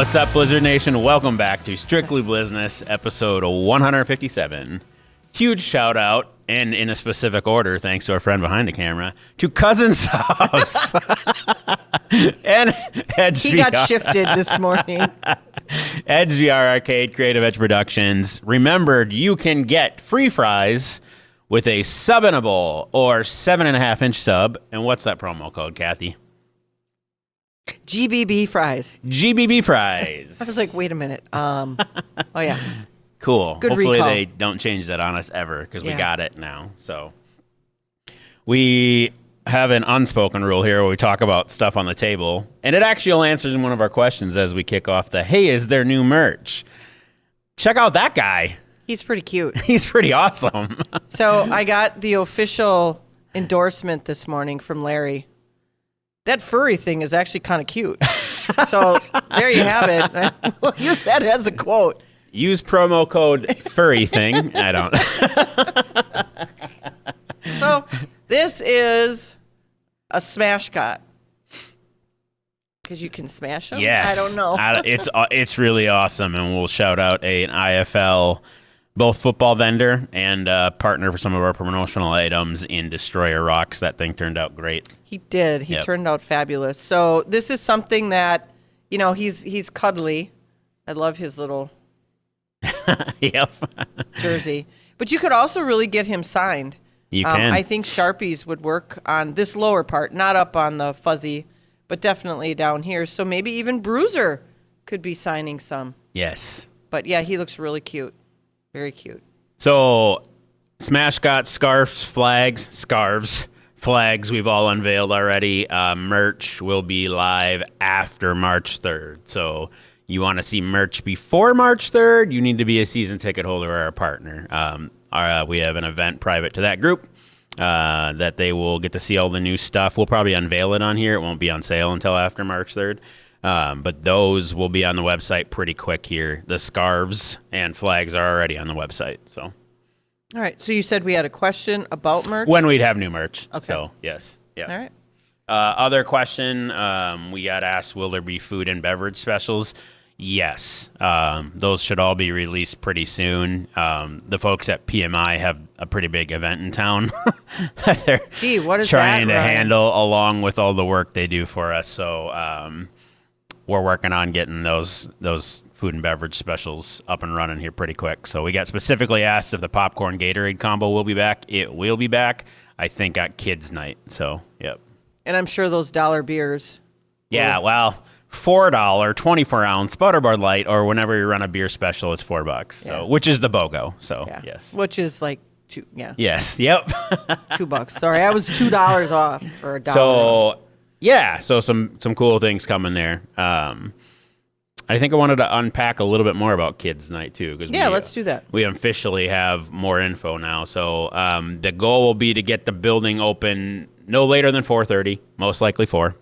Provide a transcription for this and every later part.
What's up, Blizzard Nation? Welcome back to Strictly Blizzness, episode 157. Huge shout out, and in a specific order, thanks to our friend behind the camera, to Cousin Subs and Edge He got shifted this morning. Edge VR Arcade, Creative Edge Productions. Remember, you can get free fries with a sub-inable or 7.5-inch sub. And what's that promo code, Kathy? GBB fries. GBB fries. I was like, wait a minute. Oh, yeah. Cool. Good Hopefully recall. they don't change that on us ever because we Yeah. got it now. So we have an unspoken rule here where we talk about stuff on the table, and it actually will answer one of our questions as we kick off the, hey, is there new merch? Check out that guy. He's pretty cute. He's pretty awesome. So I got the official endorsement this morning from Larry. That furry thing is actually kind of cute. So there you have it. We'll use that as a quote. Use promo code furry thing. I don't. So this is a smash cut. Because you can smash them? Yes. I don't know. It's really awesome, and we'll shout out an IFL, both football vendor and partner for some of our promotional items in Destroyer Rocks. That thing turned out great. He did. He Yep. turned out fabulous. So this is something that, you know, he's cuddly. I love his little Yep. jersey. But you could also really get him signed. You can. I think Sharpies would work on this lower part, not up on the fuzzy, but definitely down here. So maybe even Bruiser could be signing some. Yes. But yeah, he looks really cute. Very cute. So Smash got scarves, flags we've all unveiled already. Merch will be live after March 3rd. So you want to see merch before March 3rd, you need to be a season ticket holder or a partner. We have an event private to that group that they will get to see all the new stuff. We'll probably unveil it on here. It won't be on sale until after March 3rd. But those will be on the website pretty quick here. The scarves and flags are already on the website. So All right. So you said we had a question about merch? when we'd have new merch. Okay. So yes. Yeah. All right. Other question, we got asked, will there be food and beverage specials? Yes. Those should all be released pretty soon. The folks at PMI have a pretty big event in town that they're Gee, what is trying that, to Ryan? handle along with all the work they do for us. So we're working on getting those food and beverage specials up and running here pretty quick. So we got specifically asked if the popcorn Gatorade combo will be back. It will be back, I think, at Kids Night. So, yep. And I'm sure those dollar beers. Yeah, well, $4 24-ounce Butterbur Light, or whenever you run a beer special, it's $4. So, Yeah. which is the BOGO. So, Yeah. yes. Which is like $2. Yes, yep. $2. Sorry, I was $2 off or $1. So, yeah, so some cool things coming there. I think I wanted to unpack a little bit more about Kids Night, too. Yeah, let's do that. We officially have more info now. So the goal will be to get the building open no later than 4:30, most likely 4.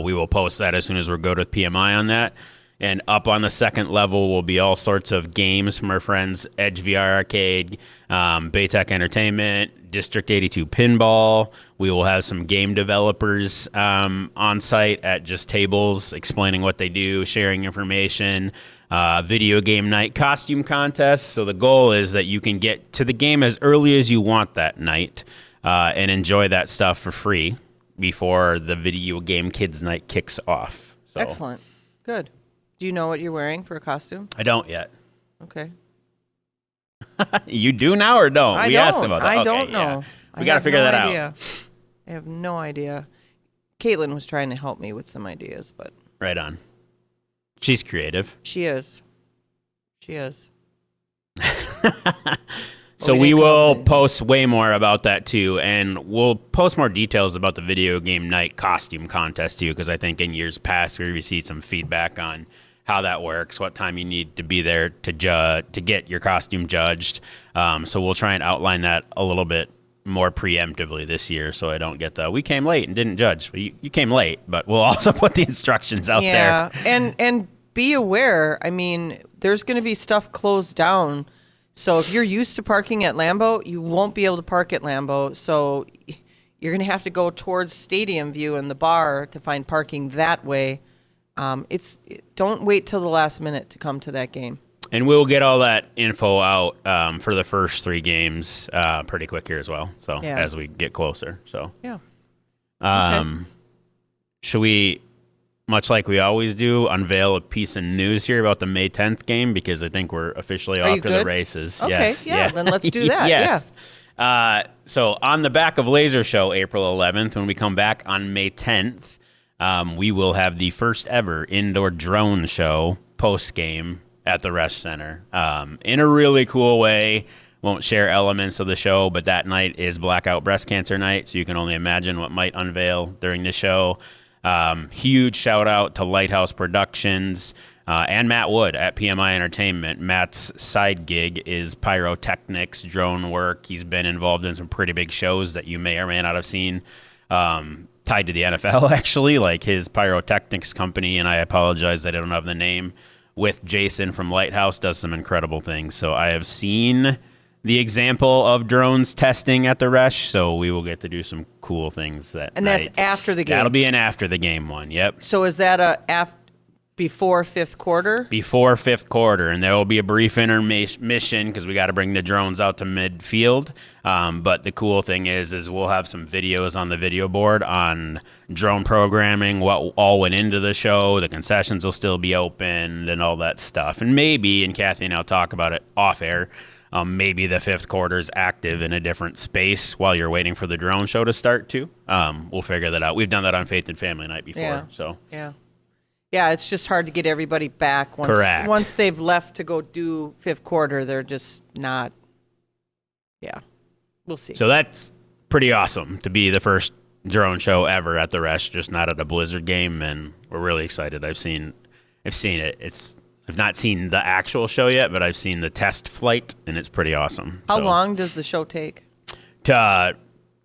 We will post that as soon as we're good with PMI on that. And up on the second level will be all sorts of games from our friends Edge VR Arcade, Baytech Entertainment, District 82 Pinball. We will have some game developers on site at just tables explaining what they do, sharing information, video game night costume contest. So the goal is that you can get to the game as early as you want that night and enjoy that stuff for free before the video game kids night kicks off. So Excellent. Good. Do you know what you're wearing for a costume? I don't yet. Okay. You do now or don't? I We don't. asked about that. I Okay, don't yeah. know. We got to figure that out. I have no idea. Caitlin was trying to help me with some ideas, but Right on. She's creative. she is. She is. So we we didn't come up will with post way more about that too, and we'll post more details about the video game night costume contest too, because I think in years past we received some feedback on how that works, what time you need to be there to get your costume judged. So we'll try and outline that a little bit more preemptively this year, so I don't get we came late and didn't judge. Well, you came late, but we'll also put the instructions out there. Yeah, and be aware. I mean, there's going to be stuff closed down. So if you're used to parking at Lambeau, you won't be able to park at Lambeau. So you're going to have to go towards Stadium View and the bar to find parking that way. Don't wait till the last minute to come to that game. And we'll get all that info out for the first 3 games pretty quick here as well. So as we get closer. So yeah. Should we, much like we always do, unveil a piece of news here about the May 10th game? Because I think we're officially off to the races. Okay, yes. yeah, then let's do that. Yes. Yeah. So on the back of Laser Show, April 11th, when we come back on May 10th, we will have the first ever indoor drone show post-game at the Resch Center in a really cool way. Won't share elements of the show, but that night is Blackout Breast Cancer Night, so you can only imagine what might unveil during the show. Huge shout out to Lighthouse Productions and Matt Wood at PMI Entertainment. Matt's side gig is pyrotechnics, drone work. He's been involved in some pretty big shows that you may or may not have seen, tied to the NFL, actually, like his pyrotechnics company, and I apologize that I don't have the name, with Jason from Lighthouse, does some incredible things. So I have seen the example of drones testing at the Resch, so we will get to do some cool things that And night. that's after the game. That'll be an after the game one, yep. So is that before fifth quarter? Before fifth quarter, and there will be a brief intermission because we got to bring the drones out to midfield. But the cool thing is we'll have some videos on the video board on drone programming, what all went into the show, the concessions will still be open, and all that stuff. And maybe, and Kathy and I'll talk about it off air, maybe the fifth quarter is active in a different space while you're waiting for the drone show to start too. We'll figure that out. We've done that on Faith and Family Night before. Yeah, it's just hard to get everybody back once. Correct. Once they've left to go do fifth quarter, they're just not. Yeah, we'll see. So that's pretty awesome to be the first drone show ever at the Resch, just not at a Blizzard game, and we're really excited. I've seen it. I've not seen the actual show yet, but I've seen the test flight, and it's pretty awesome. How long does the show take?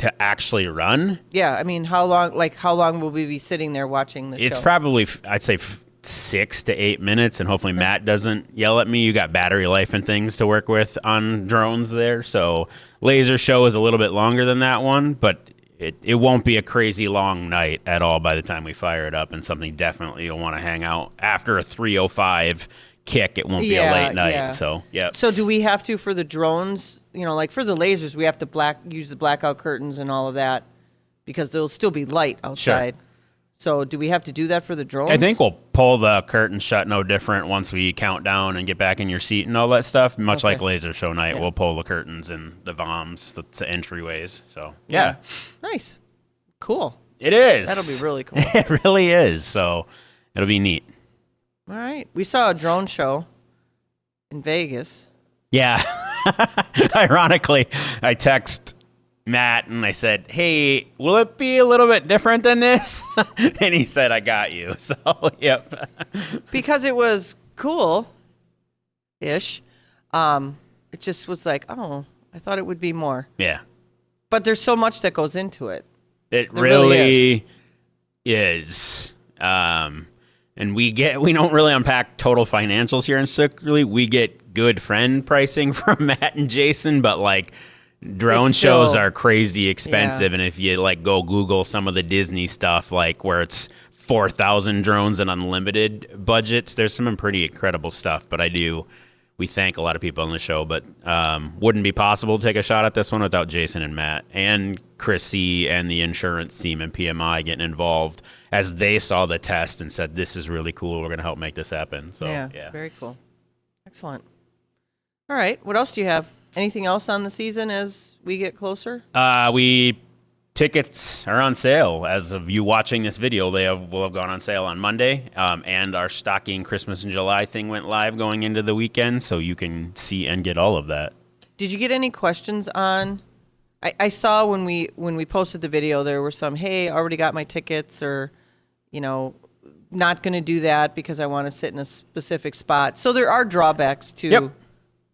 To actually run? Yeah, I mean, how long will we be sitting there watching the show? It's probably, I'd say, 6 to 8 minutes, and hopefully Matt doesn't yell at me. You got battery life and things to work with on drones there, so Laser Show is a little bit longer than that one, but it won't be a crazy long night at all by the time we fire it up, and something definitely you'll want to hang out after a 3:05 kick. It won't be a late night. Yeah. So yeah. So do we have to, for the drones, like for the lasers, we have to use the blackout curtains and all of that because there'll still be light outside. Sure. So do we have to do that for the drones? I think we'll pull the curtain shut no different once we count down and get back in your seat and all that stuff. Much like Laser Show night, we'll pull the curtains and the VOMs, the entryways. So yeah. Nice. Cool. It is. That'll be really cool. It really is. So it'll be neat. All right. We saw a drone show in Vegas. Yeah. Ironically, I text Matt and I said, "Hey, will it be a little bit different than this?" And he said, "I got you." So, yep. Because it was cool-ish. It just was like, oh, I thought it would be more. Yeah. But there's so much that goes into it. It really is. And we don't really unpack total financials here in Strictly. We get good friend pricing from Matt and Jason, but like drone shows are crazy expensive. Yeah. And if you like go Google some of the Disney stuff, like where it's 4,000 drones and unlimited budgets, there's some pretty incredible stuff. But we thank a lot of people on the show, but wouldn't be possible to take a shot at this one without Jason and Matt and Chris C. and the insurance team and PMI getting involved as they saw the test and said, "This is really cool. We're going to help make this happen." So yeah, very cool. Excellent. All right. What else do you have? Anything else on the season as we get closer? Tickets are on sale. As of you watching this video, will have gone on sale on Monday. And our stocking Christmas in July thing went live going into the weekend, so you can see and get all of that. Did you get any questions on? I saw when we posted the video, there were some, "Hey, already got my tickets," or, not going to do that because I want to sit in a specific spot. So there are drawbacks to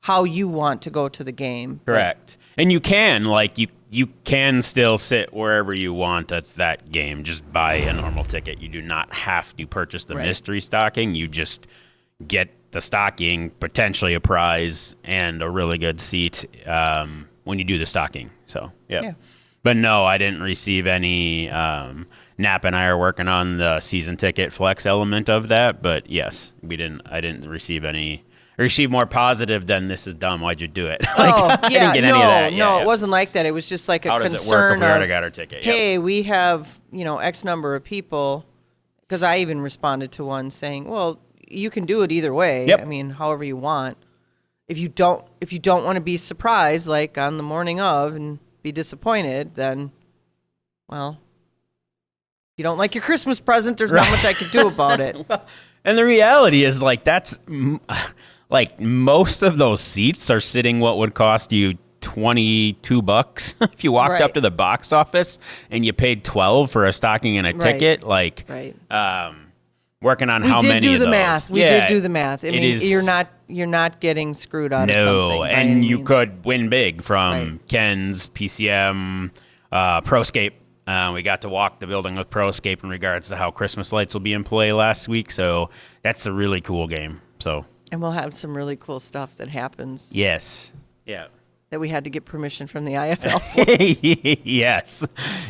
how you want to go to the game. Correct. And you can, you can still sit wherever you want at that game. Just buy a normal ticket. You do not have to purchase the mystery stocking. You just get the stocking, potentially a prize, and a really good seat when you do the stocking. So, yeah. But no, I didn't receive any. Nap and I are working on the season ticket flex element of that, but yes, we didn't. I didn't receive any. I received more positive than "this is dumb. Why'd you do it?" I didn't get any of that. No, it wasn't like that. It was just like a How concern does it work if we already of, got our ticket? hey, we have X number of people. Because I even responded to one saying, well, you can do it either way. Yep. I mean, however you want. If you don't want to be surprised, like on the morning of, and be disappointed, then, well, if you don't like your Christmas present, there's not much I can do about it. And the reality is, like, that's like most of those seats are sitting what would cost you $22 if you walked up to the box office and you paid $12 for a stocking and a ticket. Like, working on how many of those. We did do the math. I mean, you're not getting screwed out of something. No, and you could win big from Ken's, PCM, Proscape. We got to walk the building with Proscape in regards to how Christmas lights will be in play last week. So that's a really cool game. So, and we'll have some really cool stuff that happens. Yes. Yeah. That we had to get permission from the IFL for. Yes.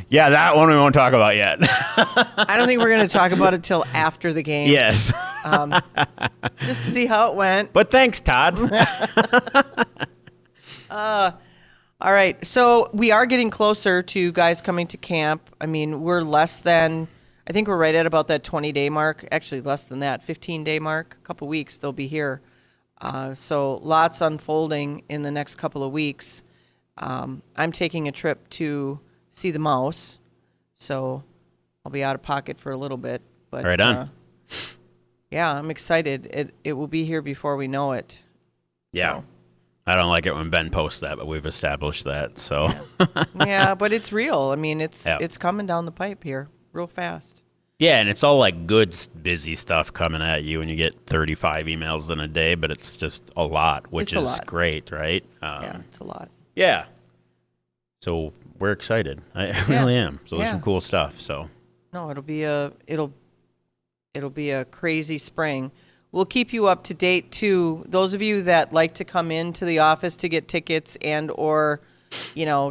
Yeah, that one we won't talk about yet. I don't think we're going to talk about it till after the game. Yes. Just to see how it went. But thanks, Todd. All right. So we are getting closer to guys coming to camp. I mean, we're I think we're right at about that 20-day mark. Actually, less than that, 15-day mark. A couple weeks, they'll be here. So lots unfolding in the next couple of weeks. I'm taking a trip to see the mouse, so I'll be out of pocket for a little bit. But right on. Yeah, I'm excited. It will be here before we know it. Yeah. So. I don't like it when Ben posts that, but we've established that. So. Yeah, but it's real. I mean, it's coming down the pipe here real fast. Yeah, and it's all like good, busy stuff coming at you, and you get 35 emails in a day, but it's just a lot, which is great, right? Yeah, it's a lot. Yeah. So we're excited. I really am. So there's some cool stuff. So. No, it'll be a crazy spring. We'll keep you up to date too. Those of you that like to come into the office to get tickets and or,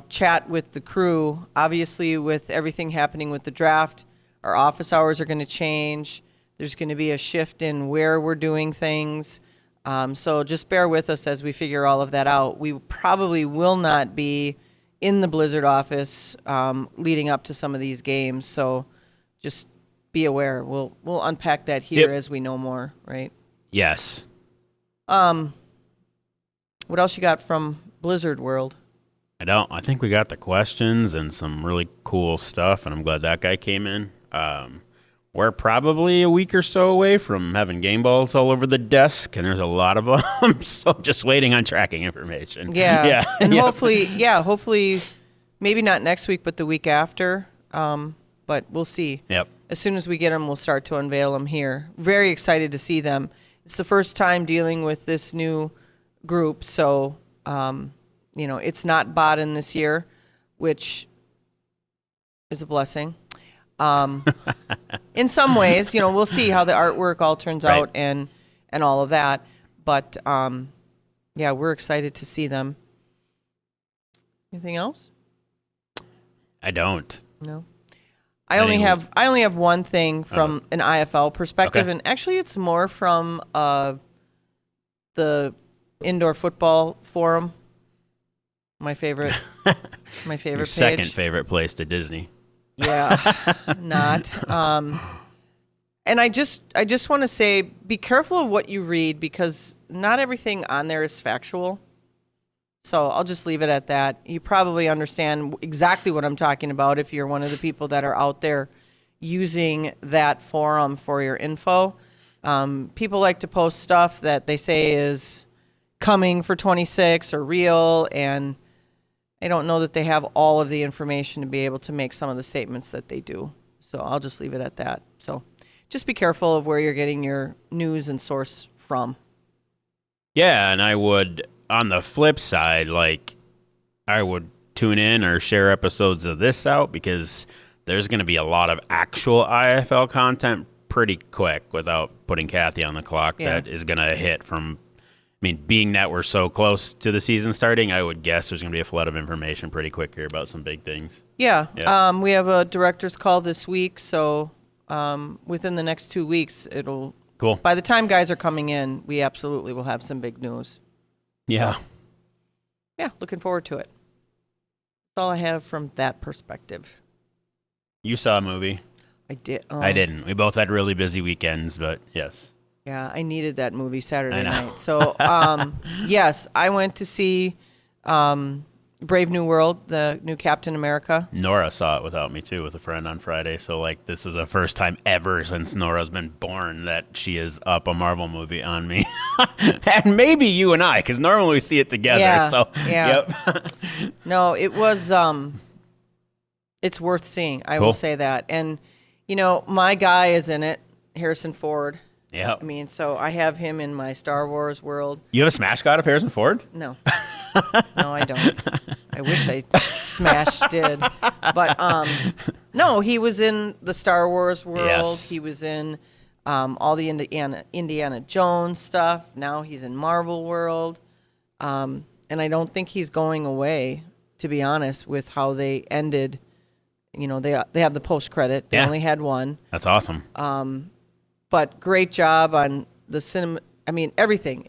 chat with the crew. Obviously, with everything happening with the draft. Our office hours are going to change. There's going to be a shift in where we're doing things. So just bear with us as we figure all of that out. We probably will not be in the Blizzard office leading up to some of these games. So just be aware. We'll unpack that here as we know more, right? Yes. What else you got from Blizzard World? I think we got the questions and some really cool stuff, and I'm glad that guy came in. We're probably a week or so away from having game balls all over the desk, and there's a lot of them, so just waiting on tracking information. Yeah. And hopefully, maybe not next week, but the week after, but we'll see. Yep. As soon as we get them, we'll start to unveil them here. Very excited to see them. It's the first time dealing with this new group, so, it's not bought in this year, which is a blessing. In some ways, we'll see how the artwork all turns out and all of that. But we're excited to see them. Anything else? I don't. No. I only have one thing from an IFL perspective, and actually it's more from the Indoor Football Forum. My favorite Your page. Second favorite place to Disney. Yeah, not. And I just want to say, be careful of what you read because not everything on there is factual. So I'll just leave it at that. You probably understand exactly what I'm talking about if you're one of the people that are out there using that forum for your info. People like to post stuff that they say is coming for 26 or real, and I don't know that they have all of the information to be able to make some of the statements that they do. So I'll just leave it at that. So just be careful of where you're getting your news and source from. Yeah, and I would, on the flip side, I would tune in or share episodes of this out because there's going to be a lot of actual IFL content pretty quick without putting Kathy on the clock that is going to hit from mean, being that we're so close to the season starting, I would guess there's going to be a flood of information pretty quick here about some big things. Yeah. Yeah. We have a director's call this week, so within the next 2 weeks, it'll. Cool. By the time guys are coming in, we absolutely will have some big news. Yeah. So, yeah, looking forward to it. That's all I have from that perspective. You saw a movie. I did. I didn't. We both had really busy weekends, but yes. Yeah, I needed that movie Saturday I know. night. So, yes, I went to see Brave New World, the new Captain America. Nora saw it without me, too, with a friend on Friday. So, like, this is the first time ever since Nora's been born that she is up a Marvel movie on me. And maybe you and I, because normally we see it together. Yeah, So, yeah. Yep. No, it was, it's worth seeing. I will Cool. say that. And, you know, my guy is in it, Harrison Ford. Yep. I mean, so I have him in my Star Wars world. You have a smash god of Harrison Ford? No. No, I don't. I wish I did. But no, he was in the Star Wars world. Yes. He was in all the Indiana Jones stuff. Now he's in Marvel world. And I don't think he's going away, to be honest, with how they ended. You know, they have the post credit. They Yeah. only had one. That's awesome. But great job on the cinema. I mean, everything.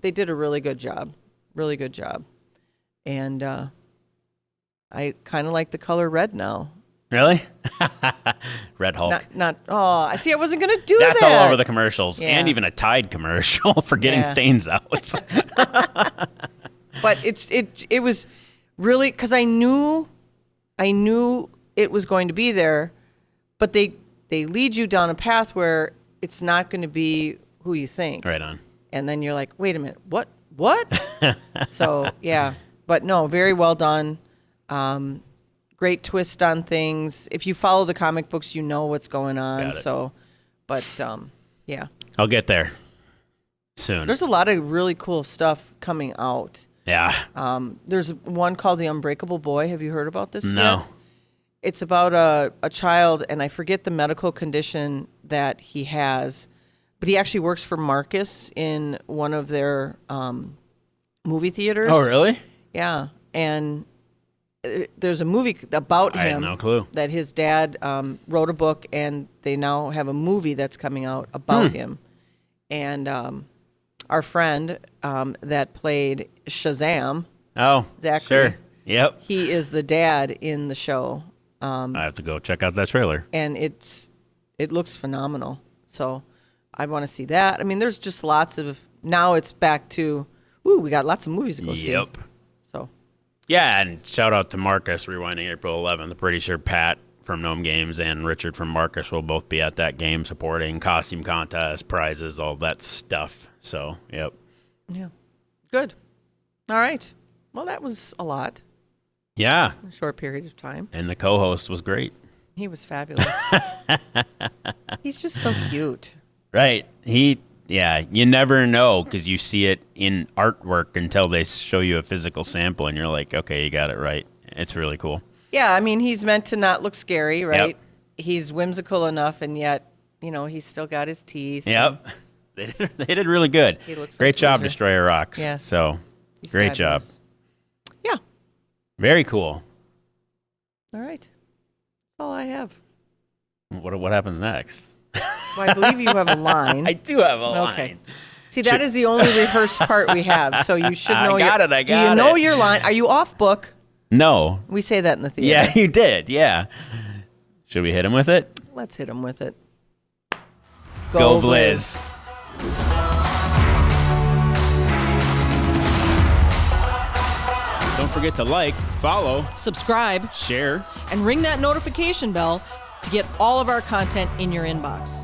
They did a really good job. Really good job. And I kind of like the color red now. Really? Red Hulk. I see. I wasn't going to do That's that. all over the commercials, Yeah. and even a Tide commercial for getting Yeah. stains out. But it was really, because I knew it was going to be there, but they lead you down a path where it's not going to be who you think. Right on. And then you're like, wait a minute, what? So, yeah. But no, very well done. Great twist on things. If you follow the comic books, you know what's going on. Got it. So, but yeah. I'll get there soon. There's a lot of really cool stuff coming out. Yeah. There's one called The Unbreakable Boy. Have you heard about this No. yet? It's about a child, and I forget the medical condition that he has, but he actually works for Marcus in one of their movie theaters. Oh, really? Yeah, and there's a movie about I had him no clue. that his dad wrote a book, and they now have a movie that's coming out about him. And our friend that played Shazam, Oh, Zachary. sure. Yep. he is the dad in the show. I have to go check out that trailer. And it looks phenomenal. So I want to see that. I mean, there's just lots of, now it's back to, we got lots of movies to go see. Yep. So Yeah, and shout out to Marcus rewinding April 11th. I'm pretty sure Pat from Gnome Games and Richard from Marcus will both be at that game supporting costume contest, prizes, all that stuff. So, yep. yeah, good. All right. Well, that was a lot Yeah, in a short period of time. and the co-host was great. He was fabulous. He's just so cute. Right. You never know because you see it in artwork until they show you a physical sample and you're like, okay, you got it right. It's really cool. Yeah, I mean, he's meant to not look scary, right? Yep. He's whimsical enough, and yet, he's still got his teeth. Yep. They did really good. He looks like Great job, Loser. Destroyer Rocks. Yes. So, He's great job. fabulous. Yeah. Very cool. All right. That's all I have. What happens next? Well, I believe you have a line. I do have a Okay. line. See, that is the only rehearsed part we have, so you should know. I got it. Do you know your line? Are you off book? No. We say that in the theater. Yeah, you did. Yeah. Should we hit him with it? Let's hit him with it. Go Blizz. Don't forget to like, follow, Subscribe share. and ring that notification bell to get all of our content in your inbox.